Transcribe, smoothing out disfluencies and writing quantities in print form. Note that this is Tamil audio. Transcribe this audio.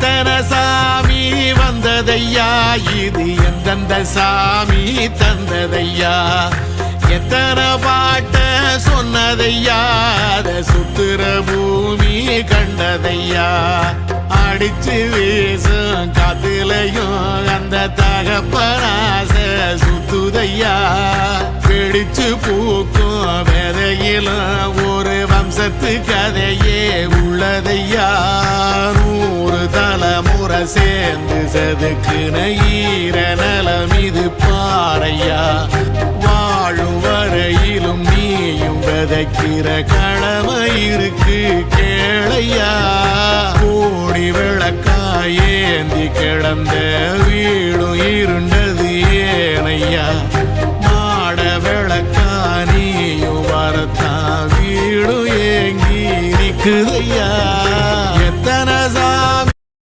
எத்தனை சாமி வந்ததையா, இது எந்தெந்த சாமி தந்ததையா, எத்தனை பாட்ட சொன்னதையா, அத சுத்துற பூமி கண்டதையா, அடிச்சு வீசும் காத்துலையும் அந்த தகப்பனாச சுத்துதையா, பிடிச்சு பூக்கும் விதையிலும் ஒரு வம்சத்து கதையே உள்ளதையா, 100 தலைமுறை சேர்ந்து செதுக்குன ஈர நலம் இது பாறையா, வாழும் வரையிலும் நீயும் விதைக்கிற கடமை இருக்கு கேளையா, கோடி விளக்காயேந்தி கிடந்த வீடும் இருண்டது ஏனையா, மாட விளக்கா நீயும் வரத்தான் வீடும் ஏங்கி நிக்குதையா.